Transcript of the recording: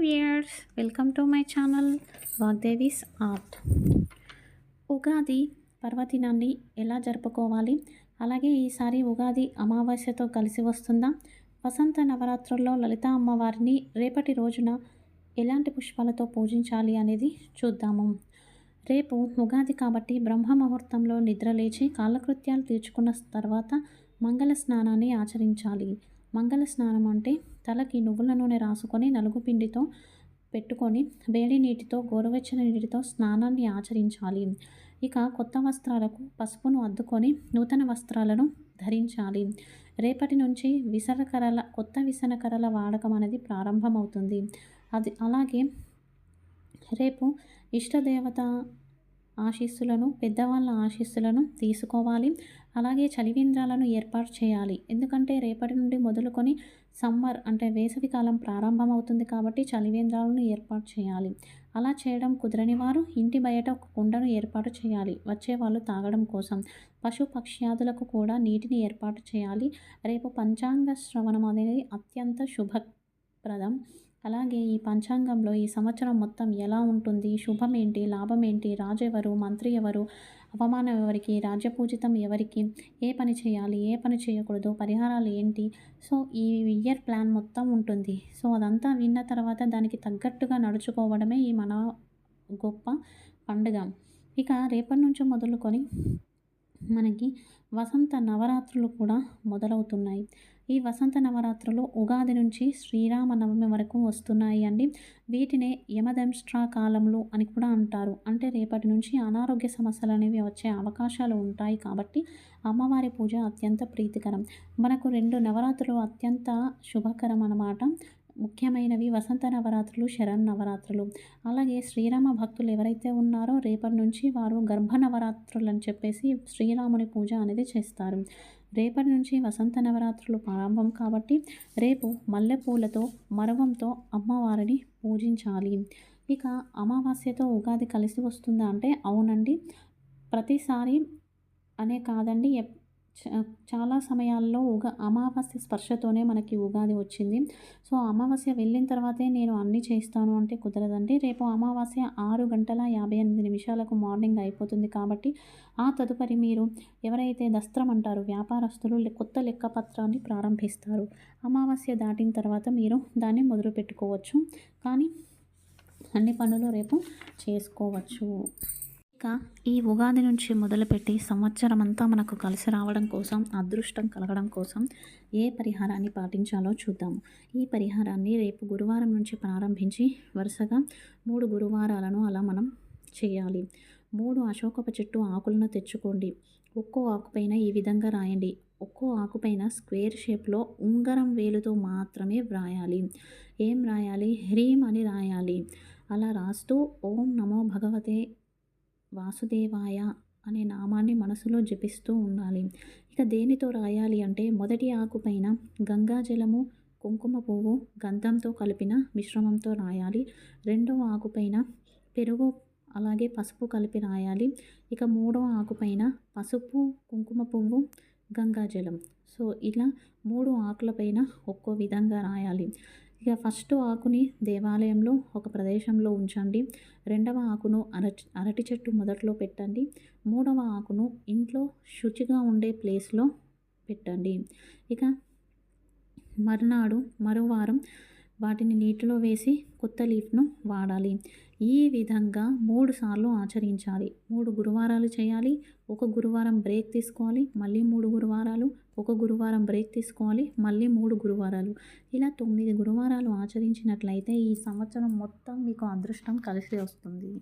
Viewers, welcome to my channel Vagdevi's art. Ugadi పర్వదినాన్ని ఎలా జరుపుకోవాలి, అలాగే ఈసారి ఉగాది అమావాస్యతో కలిసి వస్తుందా, వసంత నవరాత్రుల్లో లలితా అమ్మవారిని రేపటి రోజున ఎలాంటి పుష్పాలతో పూజించాలి అనేది చూద్దాము. రేపు ఉగాది కాబట్టి బ్రహ్మ ముహూర్తంలో నిద్రలేచి కాలకృత్యాలు తీర్చుకున్న తర్వాత మంగళ స్నానాన్ని ఆచరించాలి. మంగళ స్నానం అంటే తలకి నువ్వుల నూనె రాసుకొని నలుగు పిండితో పెట్టుకొని వేడి నీటితో గోరువెచ్చని నీటితో స్నానాన్ని ఆచరించాలి. ఇక కొత్త వస్త్రాలకు పసుపును అద్దుకొని నూతన వస్త్రాలను ధరించాలి. రేపటి నుంచి కొత్త విసనకర్రల వాడకం అనేది ప్రారంభమవుతుంది. అలాగే రేపు ఇష్టదేవత ఆశీస్సులను, పెద్దవాళ్ళ ఆశీస్సులను తీసుకోవాలి. అలాగే చలివేంద్రాలను ఏర్పాటు చేయాలి. ఎందుకంటే రేపటి నుండి మొదలుకొని సమ్మర్ అంటే వేసవికాలం ప్రారంభమవుతుంది కాబట్టి చలివేంద్రాలను ఏర్పాటు చేయాలి. అలా చేయడం కుదరని వారు ఇంటి బయట ఒక కుండను ఏర్పాటు చేయాలి, వచ్చేవాళ్ళు తాగడం కోసం. పశు పక్ష్యాదులకు కూడా నీటిని ఏర్పాటు చేయాలి. రేపు పంచాంగ శ్రవణం అనేది అత్యంత శుభప్రదం. అలాగే ఈ పంచాంగంలో ఈ సంవత్సరం మొత్తం ఎలా ఉంటుంది, శుభం ఏంటి, లాభం ఏంటి, రాజు ఎవరు, మంత్రి ఎవరు, అవమానం ఎవరికి, రాజ్యపూజితం ఎవరికి, ఏ పని చేయాలి, ఏ పని చేయకూడదు, పరిహారాలు ఏంటి, సో ఈ ఇయర్ ప్లాన్ మొత్తం ఉంటుంది. సో అదంతా విన్న తర్వాత దానికి తగ్గట్టుగా నడుచుకోవడమే ఈ మన గొప్ప పండుగ. ఇక రేపటి నుంచి మొదలుకొని మనకి వసంత నవరాత్రులు కూడా మొదలవుతున్నాయి. ఈ వసంత నవరాత్రులు ఉగాది నుంచి శ్రీరామనవమి వరకు వస్తున్నాయి అండి. వీటినే యమదంష్ట్రా కాలములు అని కూడా అంటారు. అంటే రేపటి నుంచి అనారోగ్య సమస్యలు అనేవి వచ్చే అవకాశాలు ఉంటాయి కాబట్టి అమ్మవారి పూజ అత్యంత ప్రీతికరం. మనకు 2 నవరాత్రులు అత్యంత శుభకరం అన్నమాట. ముఖ్యమైనవి వసంత నవరాత్రులు, శరన్నవరాత్రులు. అలాగే శ్రీరామ భక్తులు ఎవరైతే ఉన్నారో రేపటి నుంచి వారు గర్భ నవరాత్రులు అని చెప్పేసి శ్రీరాముని పూజ అనేది చేస్తారు. రేపటి నుంచి వసంత నవరాత్రులు ప్రారంభం కాబట్టి రేపు మల్లెపూలతో మరవంతో అమ్మవారిని పూజించాలి. ఇక అమావాస్యతో ఉగాది కలిసి వస్తుందా అంటే అవునండి. ప్రతిసారి అనే కాదండి, చాలా సమయాల్లో అమావాస్య స్పర్శతోనే మనకి ఉగాది వచ్చింది. సో అమావాస్య వెళ్ళిన తర్వాతే నేను అన్నీ చేస్తాను అంటే కుదరదండి. రేపు అమావాస్య 6:58 మార్నింగ్ అయిపోతుంది కాబట్టి ఆ తదుపరి మీరు ఎవరైతే దస్త్రం అంటారు వ్యాపారస్తులు కొత్త లెక్కపత్రాన్ని ప్రారంభిస్తారు. అమావాస్య దాటిన తర్వాత మీరు దాన్ని మొదలు పెట్టుకోవచ్చు, కానీ అన్ని పనులు రేపు చేసుకోవచ్చు. ఇక ఈ ఉగాది నుంచి మొదలుపెట్టి సంవత్సరం అంతా మనకు కలిసి రావడం కోసం, అదృష్టం కలగడం కోసం ఏ పరిహారాన్ని పాటించాలో చూద్దాము. ఈ పరిహారాన్ని రేపు గురువారం నుంచి ప్రారంభించి వరుసగా 3 గురువారాలను అలా మనం చేయాలి. 3 అశోకపు చెట్టు ఆకులను తెచ్చుకోండి. ఒక్కో ఆకుపైన ఈ విధంగా రాయండి. ఒక్కో ఆకుపైన స్క్వేర్ షేప్లో ఉంగరం వేలుతో మాత్రమే వ్రాయాలి. ఏం రాయాలి? హ్రీం అని రాయాలి. అలా రాస్తూ ఓం నమో భగవతే వాసుదేవాయ అనే నామాన్ని మనసులో జపిస్తూ ఉండాలి. ఇక దేనితో రాయాలి అంటే మొదటి ఆకుపైన గంగాజలము, కుంకుమ పువ్వు, గంధంతో కలిపిన మిశ్రమంతో రాయాలి. రెండవ ఆకుపైన పెరుగు అలాగే పసుపు కలిపి రాయాలి. ఇక 3వ ఆకుపైన పసుపు, కుంకుమ పువ్వు, గంగాజలం. సో ఇలా 3 ఆకులపైన ఒక్కో విధంగా రాయాలి. ఇక ఫస్ట్ ఆకుని దేవాలయంలో ఒక ప్రదేశంలో ఉంచండి. రెండవ ఆకును అరటి చెట్టు మొదట్లో పెట్టండి. 3వ ఆకును ఇంట్లో శుచిగా ఉండే ప్లేస్లో పెట్టండి. ఇక మరువారం వాటిని నీటిలో వేసి కొత్త లీఫ్ను వాడాలి. ఈ విధంగా 3 సార్లు ఆచరించాలి. 3 గురువారాలు చేయాలి. ఒక గురువారం బ్రేక్ తీసుకోవాలి, మళ్ళీ 3 గురువారాలు, ఒక గురువారం బ్రేక్ తీసుకోవాలి, మళ్ళీ 3 గురువారాలు. ఇలా 9 గురువారాలు ఆచరించినట్లయితే ఈ సంవత్సరం మొత్తం మీకు అదృష్టం కలిసి వస్తుంది.